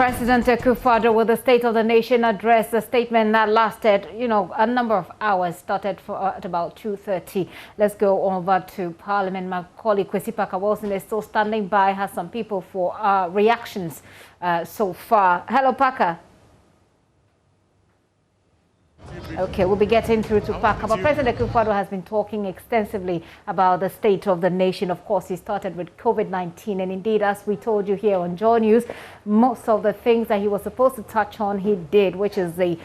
President Akufo-Addo with the State of the Nation address, a statement that lasted, a number of hours, started at about 2:30. Let's go over to Parliament. Macaulay Kwesi Parker-Wilson is still standing by, has some people for reactions so far. Hello, Parker. Okay, we'll be getting through to Parker, but President Akufo-Addo has been talking extensively about the state of the nation. Of course, he started with COVID-19, and indeed, as we told you here on JoyNews, most of the things that he was supposed to touch on, he did, which is the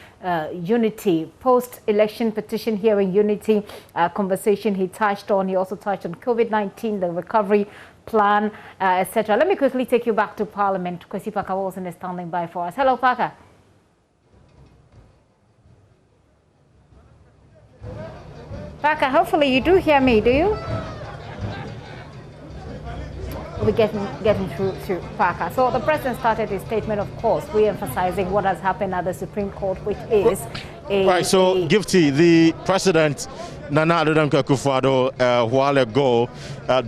unity, post-election petition hearing unity conversation he touched on. He also touched on COVID-19, the recovery plan, etc. Let me quickly take you back to Parliament. Kwesi Parker-Wilson is standing by for us. Hello, Parker. Parker, hopefully you do hear me, do you? We're getting through to Parker. So the president started his statement, of course, re-emphasizing what has happened at the Supreme Court, which is right. So, Gifty, the president, Nana Addo Akufo-Addo, a while ago,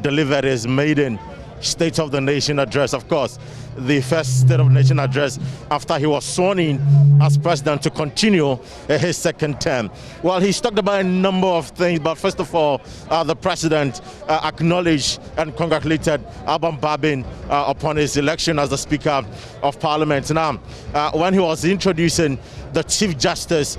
delivered his maiden State of the Nation address. Of course, the first State of the Nation address after he was sworn in as president to continue his second term. Well, he's talked about a number of things, but first of all, the president acknowledged and congratulated Alban Babin upon his election as the Speaker of Parliament. Now, when he was introducing the Chief Justice,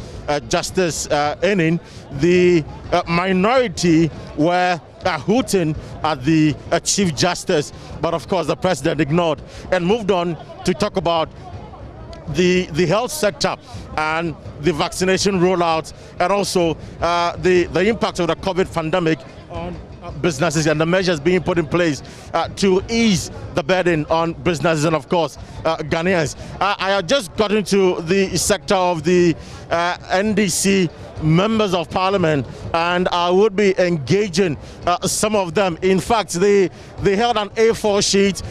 Justice Enin, the minority were hooting at the Chief Justice, but of course the president ignored and moved on to talk about the health sector and the vaccination rollout, and also the impact of the COVID pandemic on businesses and the measures being put in place to ease the burden on businesses and, of course, Ghanaians. I have just got into the sector of the NDC members of Parliament, and I would be engaging some of them. In fact, they held an A4 sheet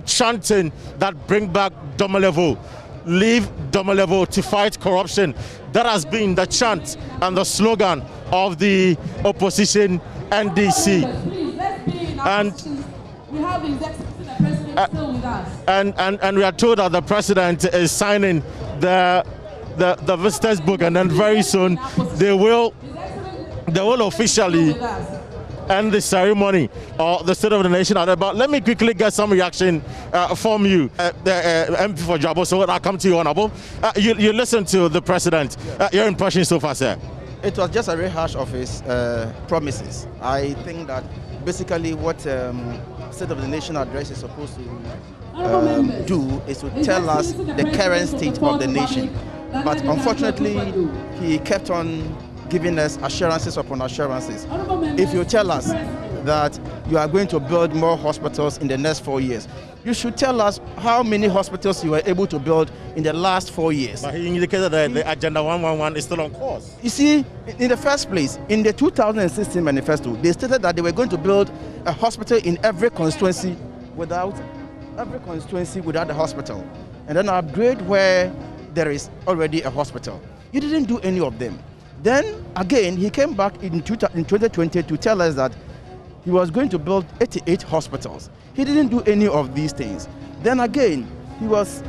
chanting that bring back Domelevo, leave Domelevo to fight corruption. That has been the chant and the slogan of the opposition NDC. And we are told that the president is signing the visitors book, and then very soon they will officially end the ceremony or the State of the Nation. But let me quickly get some reaction from you, the MP for Jabo. So I'll come to you, Honorable. You listen to the president. Your impression so far, sir? It was just a rehash of his promises. I think that basically what State of the Nation address is supposed to do is to tell us the current state of the nation. But unfortunately, he kept on giving us assurances upon assurances. If you tell us that you are going to build more hospitals in the next 4 years, you should tell us how many hospitals you were able to build in the last 4 years. But he indicated that the Agenda 111 is still on course. You see, in the first place, in the 2016 manifesto, they stated that they were going to build a hospital in every constituency without a hospital, and then upgrade where there is already a hospital. You didn't do any of them. Then again, he came back in 2020 to tell us that he was going to build 88 hospitals. He didn't do any of these things. Then again, there was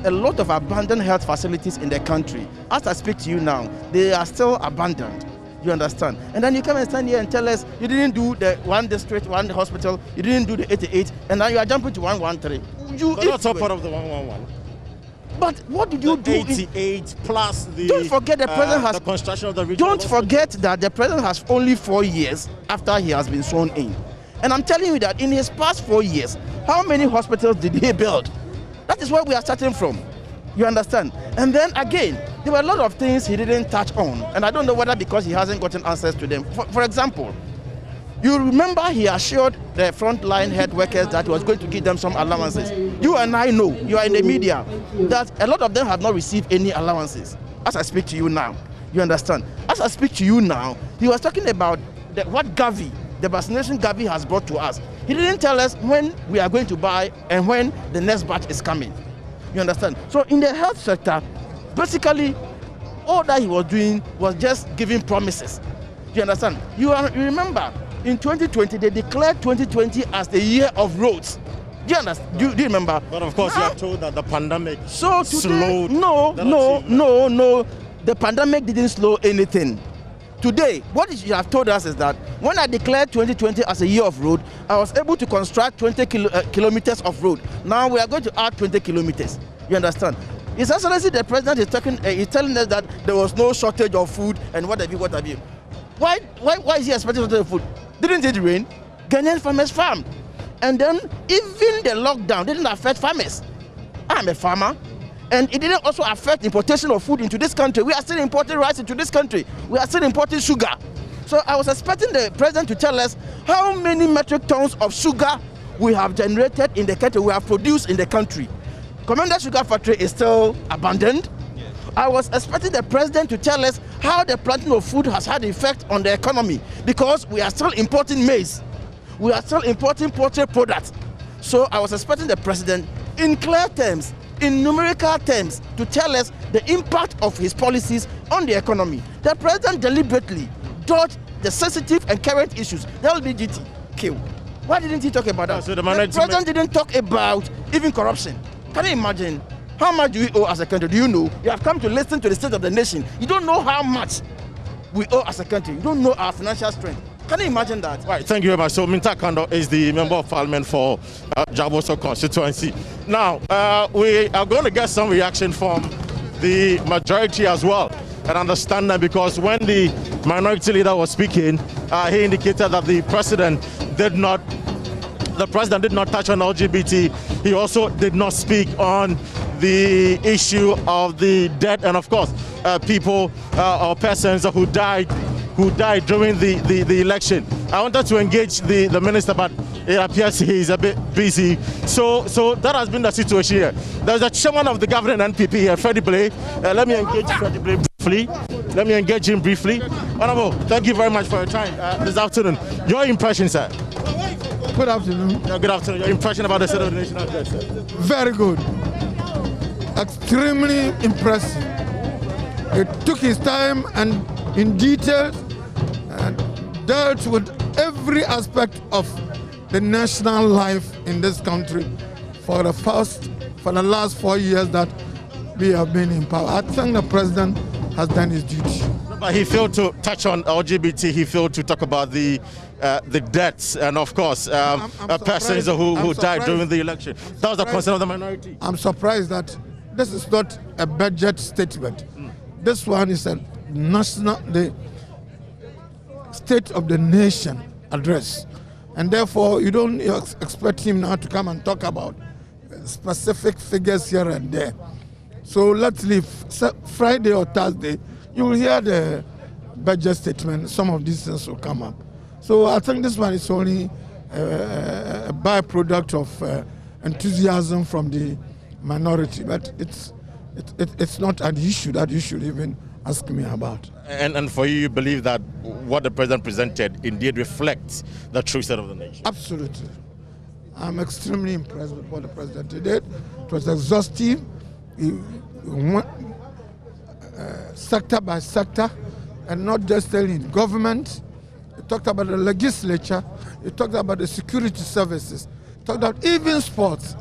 a lot of abandoned health facilities in the country. As I speak to you now, they are still abandoned. You understand? And then you come and stand here and tell us you didn't do the one district, one hospital, you didn't do the 88, and now you are jumping to 113. But that's all part of the 111. But what did you do? 88 plus the. Don't forget the president has the construction of the regional. Don't forget that the president has only 4 years after he has been sworn in, and I'm telling you that in his past 4 years, how many hospitals did he build? That is where we are starting from. You understand? And then again, there were a lot of things he didn't touch on, and I don't know whether because he hasn't gotten answers to them. For example, you remember he assured the frontline health workers that he was going to give them some allowances. You and I know, you are in the media, that a lot of them have not received any allowances. As I speak to you now, you understand? As I speak to you now, he was talking about what Gavi, the vaccination Gavi has brought to us. He didn't tell us when we are going to buy and when the next batch is coming. You understand? So in the health sector, basically, all that he was doing was just giving promises. You understand? You remember, in 2020, they declared 2020 as the year of roads. Do you understand? Do you remember? But of course, you are told that the pandemic slowed. No. The pandemic didn't slow anything. Today, what you have told us is that when I declared 2020 as a year of road, I was able to construct 20 kilometers of road. Now we are going to add 20 kilometers. You understand? His Excellency, the President is telling us that there was no shortage of food and what have you. Why is he expecting shortage of food? Didn't it rain? Ghanaian farmers farmed. And then even the lockdown didn't affect farmers. I'm a farmer. And it didn't also affect importation of food into this country. We are still importing rice into this country. We are still importing sugar. So I was expecting the President to tell us how many metric tons of sugar we have generated in the country, we have produced in the country. Commander Sugar Factory is still abandoned. Yes. I was expecting the President to tell us how the planting of food has had effect on the economy, because we are still importing maize. We are still importing poultry products. So I was expecting the President, in clear terms, in numerical terms, to tell us the impact of his policies on the economy. The President deliberately dodged the sensitive and current issues. The LBGT kill. Why didn't he talk about that? So the President didn't talk about even corruption. Can you imagine? How much do we owe as a country? Do you know? You have come to listen to the state of the nation. You don't know how much we owe as a country. You don't know our financial strength. Can you imagine that? Right, thank you very much. So Minta Kando is the Member of Parliament for Jaboso constituency. Now, we are going to get some reaction from the majority as well. And understand that, because when the minority leader was speaking, he indicated that the president did not touch on LGBT. He also did not speak on the issue of the death and, of course, people or persons who died during the election. I wanted to engage the minister, but it appears he's a bit busy. So that has been the situation here. There's a chairman of the governing NPP here, Freddie Blay. Let me engage Freddie Blay briefly. Let me engage him briefly. Honorable, thank you very much for your time this afternoon. Your impression, sir? Good afternoon. Good afternoon. Your impression about the State of the Nation address, sir? Very good. Extremely impressive. It took his time and in detail and dealt with every aspect of the national life in this country for the last 4 years that we have been in power. I think the president has done his duty. But he failed to touch on LGBT. He failed to talk about the deaths and, of course, persons who died during the election. That was the concern of the minority. I'm surprised that this is not a budget statement. This one is a the State of the Nation address. And therefore, you don't expect him now to come and talk about specific figures here and there. So let's leave. Friday or Thursday, you will hear the budget statement. Some of these things will come up. So I think this one is only a byproduct of enthusiasm from the minority, but it's not an issue that you should even ask me about. And for you believe that what the president presented indeed reflects the true state of the nation? Absolutely. I'm extremely impressed with what the president did. It was exhaustive. He went sector by sector, and not just telling government. He talked about the legislature. He talked about the security services. He talked about even sports.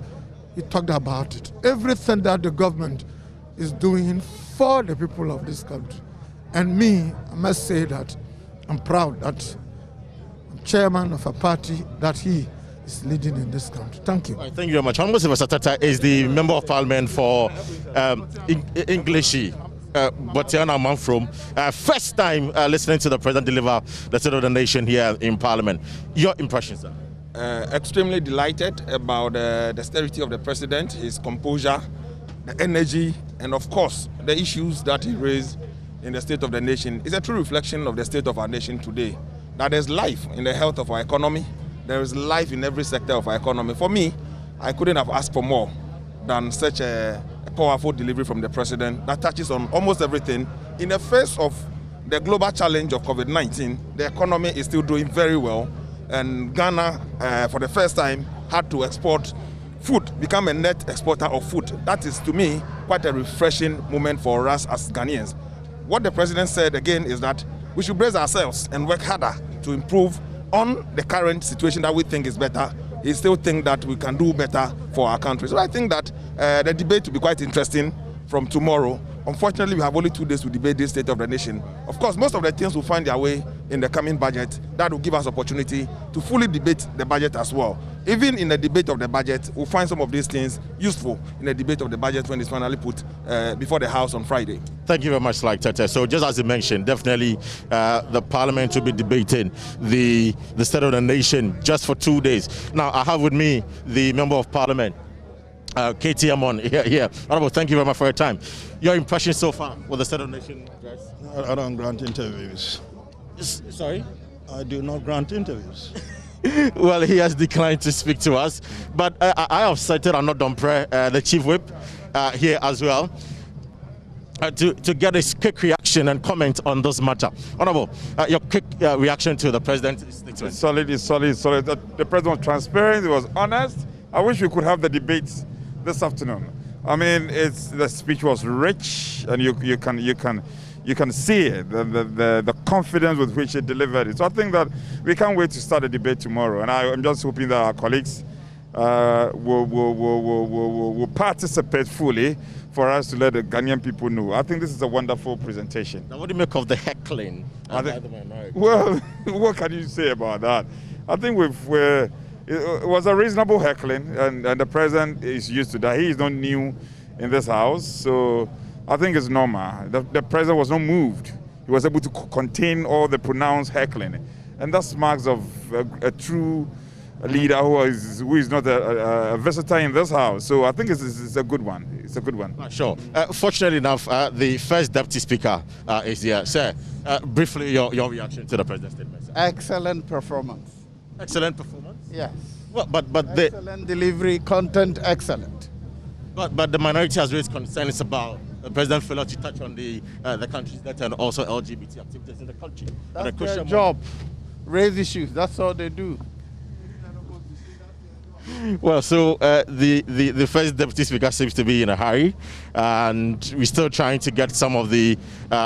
He talked about it. Everything that the government is doing for the people of this country. And me, I must say that I'm proud that I'm chairman of a party that he is leading in this country. Thank you. Right, thank you very much. Honorable Sylvester Tata is the Member of Parliament for English. Botiana Manfrom, first time listening to the President deliver the State of the Nation here in Parliament. Your impressions, sir? Extremely delighted about the dexterity of the President, his composure, the energy, and of course, the issues that he raised in the State of the Nation. It's a true reflection of the state of our nation today, that there's life in the health of our economy. There is life in every sector of our economy. For me, I couldn't have asked for more than such a powerful delivery from the President that touches on almost everything. In the face of the global challenge of COVID-19, the economy is still doing very well, and Ghana, for the first time, had to export food, become a net exporter of food. That is, to me, quite a refreshing moment for us as Ghanaians. What the President said again is that we should brace ourselves and work harder to improve on the current situation that we think is better. he still thinks that we can do better for our country. So I think that the debate will be quite interesting from tomorrow. Unfortunately, we have only 2 days to debate this State of the Nation. Of course, most of the things will find their way in the coming budget. That will give us opportunity to fully debate the budget as well. Even in the debate of the budget, we'll find some of these things useful in the debate of the budget when it's finally put before the House on Friday. Thank you very much, Like Tete. So just as you mentioned, definitely the Parliament will be debating the State of the Nation just for 2 days. Now, I have with me the Member of Parliament, KTM on here. Honorable, thank you very much for your time. Your impression so far with the State of the Nation address? I don't grant interviews. Sorry? I do not grant interviews. Well, he has declined to speak to us, but I have cited Arnaud Dompré, the Chief Whip, here as well, to get a quick reaction and comment on this matter. Honorable, your quick reaction to the President's statement. It's solid. The President was transparent, he was honest. I wish we could have the debates this afternoon. I mean, the speech was rich, and you can see it, the confidence with which he delivered it. So I think that we can't wait to start the debate tomorrow, and I'm just hoping that our colleagues will participate fully for us to let the Ghanaian people know. I think this is a wonderful presentation. Now, what do you make of the heckling by the minority? Well, what can you say about that? I think it was a reasonable heckling, and the President is used to that. He is not new in this House, so I think it's normal. The President was not moved. He was able to contain all the pronounced heckling, and that's marks of a true leader who is not a visitor in this House. So I think it's a good one. It's a good one. Sure. Fortunately enough, the first Deputy Speaker is here. Sir, briefly your reaction to the President's statement. Sir. Excellent performance. Excellent performance? Yes. Well, but excellent delivery, content excellent. But the minority has raised concerns about the President failure to touch on the country's debt and also LGBT activities in the country. That's their job. Raise issues. That's all they do. Well, so the first Deputy Speaker seems to be in a hurry, and we're still trying to get some of the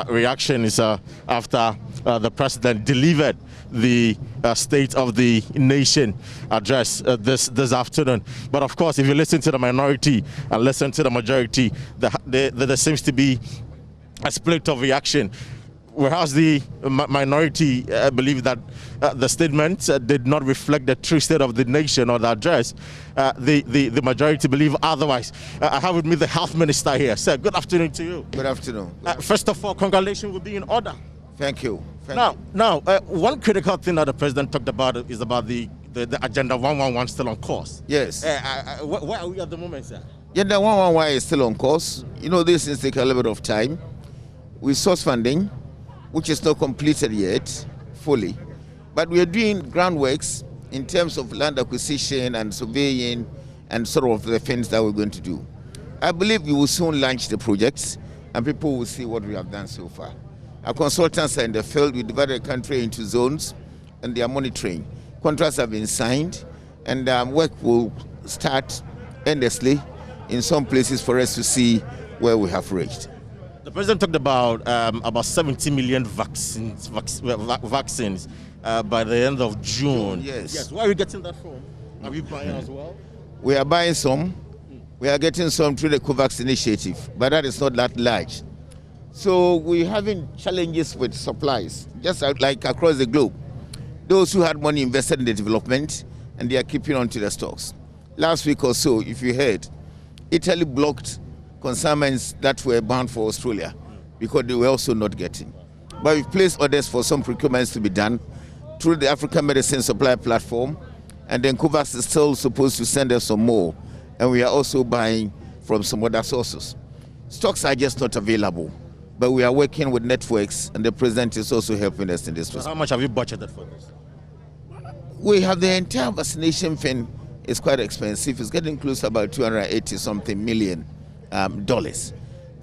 reactions after the President delivered the State of the Nation address this afternoon. But of course, if you listen to the minority and listen to the majority, there seems to be a split of reaction. Whereas the minority believe that the statement did not reflect the true state of the nation or the address, the majority believe otherwise. I have with me the Health Minister here. Sir, good afternoon to you. Good afternoon. First of all, congratulations will be in order. Thank you. Now, one critical thing that the President talked about is about the Agenda 111 still on course. Yes. Where are we at the moment, sir? Agenda 111 is still on course. You know, these things take a little bit of time. We source funding, which is not completed yet fully. But we are doing groundworks in terms of land acquisition and surveying and sort of the things that we're going to do. I believe we will soon launch the projects and people will see what we have done so far. Our consultants are in the field. We divided the country into zones and they are monitoring. Contracts have been signed and work will start endlessly in some places for us to see where we have reached. The President talked about 70 million vaccines by the end of June. Yes. Where are you getting that from? Are you buying as well? We are buying some. We are getting some through the COVAX initiative, but that is not that large. So we're having challenges with supplies, just like across the globe. Those who had money invested in the development, and they are keeping on to the stocks. Last week or so, if you heard, Italy blocked consignments that were bound for Australia because they were also not getting. But we've placed orders for some procurements to be done through the African Medicine Supply Platform, and then COVAX is still supposed to send us some more, and we are also buying from some other sources. Stocks are just not available, but we are working with networks, and the President is also helping us in this process. How much have you budgeted for this? We have the entire vaccination thing. It's quite expensive. It's getting close to about $280-something million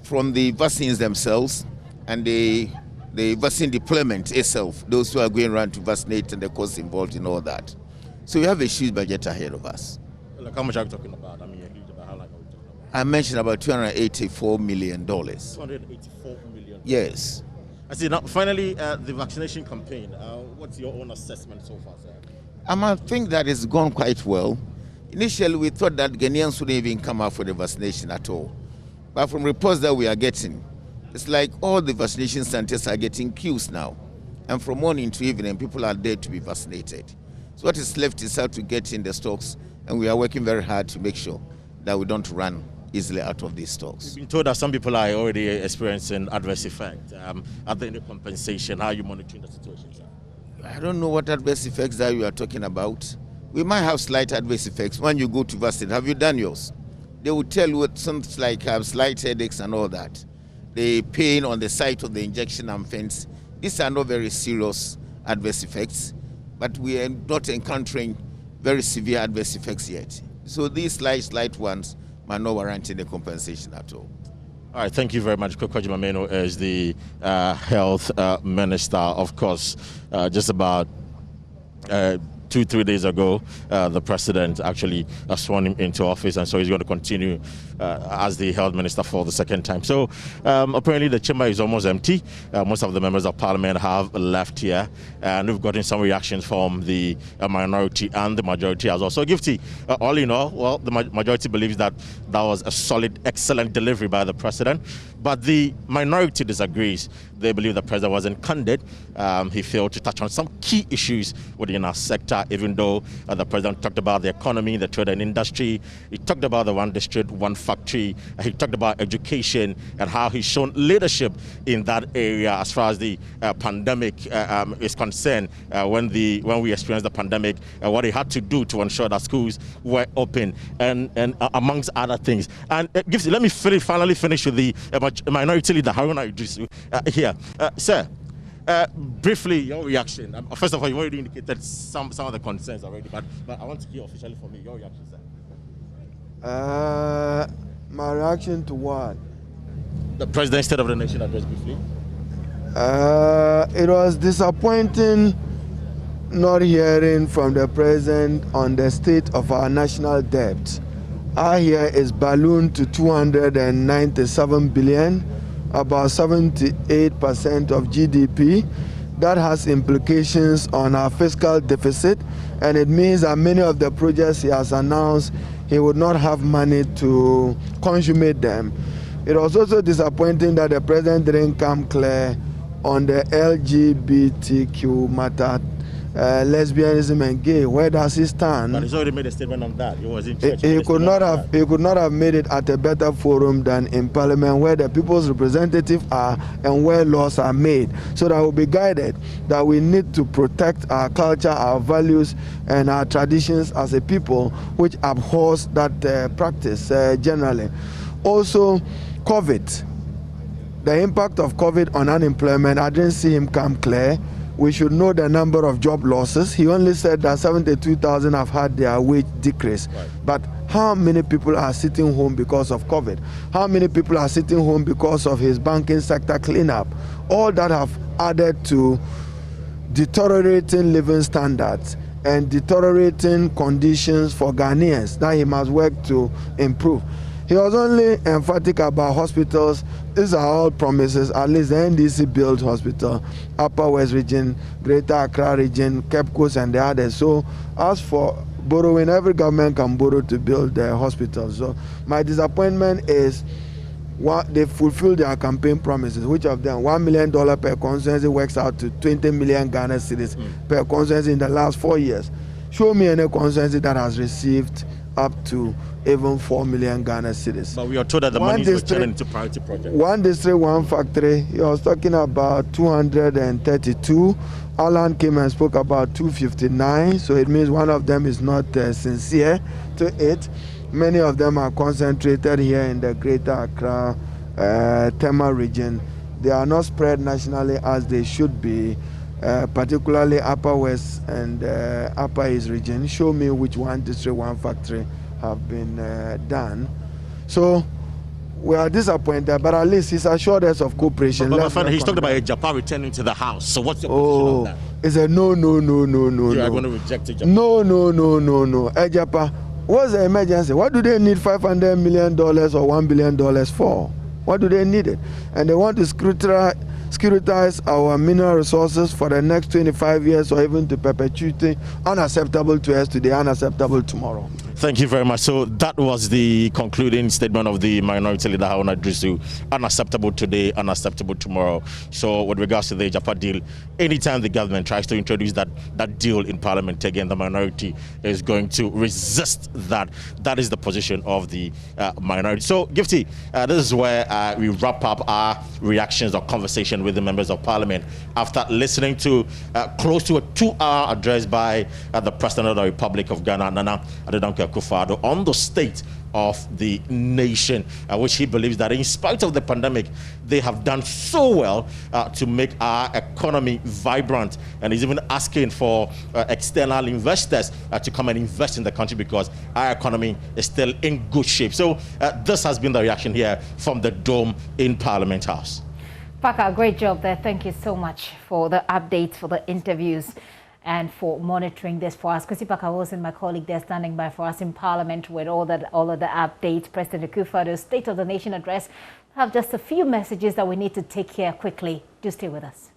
from the vaccines themselves and the vaccine deployment itself, those who are going around to vaccinate and the costs involved in all that. So we have a huge budget ahead of us. Like how much are we talking about? How much are we talking about? I mentioned about $284 million. $284 million? Yes. I see. Now, finally, the vaccination campaign. What's your own assessment so far, sir? I think that it's gone quite well. Initially, we thought that Ghanaians wouldn't even come out for the vaccination at all. But from reports that we are getting, it's like all the vaccination centers are getting queues now. And from morning to evening, people are there to be vaccinated. So what is left is how to get in the stocks, and we are working very hard to make sure that we don't run easily out of these stocks. We've been told that some people are already experiencing adverse effects. Are there any compensation? How are you monitoring the situation, sir? I don't know what adverse effects that you are talking about. We might have slight adverse effects when you go to vaccinate. Have you done yours? They will tell you something like slight headaches and all that. The pain on the site of the injection and things. These are not very serious adverse effects, but we are not encountering very severe adverse effects yet. So these slight ones might not warrant any compensation at all. All right, thank you very much. Kokoji Mameno is the health minister. Of course, just about 2-3 days ago, the president actually sworn him into office, and so he's going to continue as the health minister for the second time. So apparently the chamber is almost empty. Most of the members of parliament have left here, and we've gotten some reactions from the minority and the majority as well. So Gifty, all in all, well, the majority believes that that was a solid, excellent delivery by the president, but the minority disagrees. They believe the president wasn't candid. He failed to touch on some key issues within our sector, even though the president talked about the economy, the trade and industry. He talked about the one district, one factory. He talked about education and how he's shown leadership in that area as far as the pandemic is concerned. When we experienced the pandemic, what he had to do to ensure that schools were open, and amongst other things. And let me finally finish with the minority leader, Haruna Idris, here. Sir, briefly, your reaction. First of all, you already indicated some of the concerns already, but I want to hear officially from you, your reaction, sir. My reaction to what? The President's State of the Nation address, briefly. It was disappointing not hearing from the President on the state of our national debt. Our here is ballooned to 297 billion, about 78% of GDP. That has implications on our fiscal deficit, and it means that many of the projects he has announced, he would not have money to consummate them. It was also disappointing that the president didn't come clear on the LGBTQ matter, lesbianism and gay. Where does he stand? But he's already made a statement on that. He was in church. He could not have made it at a better forum than in Parliament, where the people's representatives are and where laws are made, so that we'll be guided that we need to protect our culture, our values, and our traditions as a people, which abhors that practice generally. Also, COVID. The impact of COVID on unemployment, I didn't see him come clear. We should know the number of job losses. He only said that 72,000 have had their wage decrease. Right. But how many people are sitting home because of COVID? How many people are sitting home because of his banking sector cleanup? All that have added to deteriorating living standards and deteriorating conditions for Ghanaians that he must work to improve. He was only emphatic about hospitals. These are all promises. At least the NDC built hospital, Upper West region, Greater Accra region, Cape Coast and the others. So as for borrowing, every government can borrow to build their hospitals. So my disappointment is they fulfilled their campaign promises. Which of them? $1 million per constituency works out to 20 million Ghana cedis per constituency in the last 4 years. Show me any constituency that has received up to even 4 million Ghana cedis. But we are told that the money is turning into priority projects. One district, one factory. He was talking about 232. Alan came and spoke about 259. So it means one of them is not sincere to it. Many of them are concentrated here in the Greater Accra, Tema region. They are not spread nationally as they should be. Particularly Upper West and Upper East region. Show me which one district, one factory have been done. So we are disappointed, but at least he's assured us of cooperation. But he's talked about Japan returning to the house. So what's your position on that? It's a no. You are going to reject Japan? No. Japan, what's the emergency? What do they need $500 million or $1 billion for? What do they need it? And they want to securitize our mineral resources for the next 25 years or even to perpetuity, unacceptable to us today, unacceptable tomorrow. Thank you very much. So that was the concluding statement of the Minority Leader, Haruna Drisu. Unacceptable today, unacceptable tomorrow. So with regards to the Japa deal, anytime the government tries to introduce that deal in Parliament, again, the minority is going to resist that. That is the position of the minority. So, Gifty, this is where we wrap up our reactions or conversation with the members of Parliament after listening to close to a 2-hour address by the President of the Republic of Ghana, Nana Addo Akufo-Addo, on the state of the nation, which he believes that in spite of the pandemic, they have done so well to make our economy vibrant, and he's even asking for external investors to come and invest in the country because our economy is still in good shape. So this has been the reaction here from the Dome in Parliament House. Paka, great job there. Thank you so much for the updates, for the interviews, and for monitoring this for us. Kwesi Paka was my colleague there standing by for us in Parliament with all of the updates. President Akufo-Addo's State of the Nation address. Have just a few messages that we need to take care quickly. Do stay with us.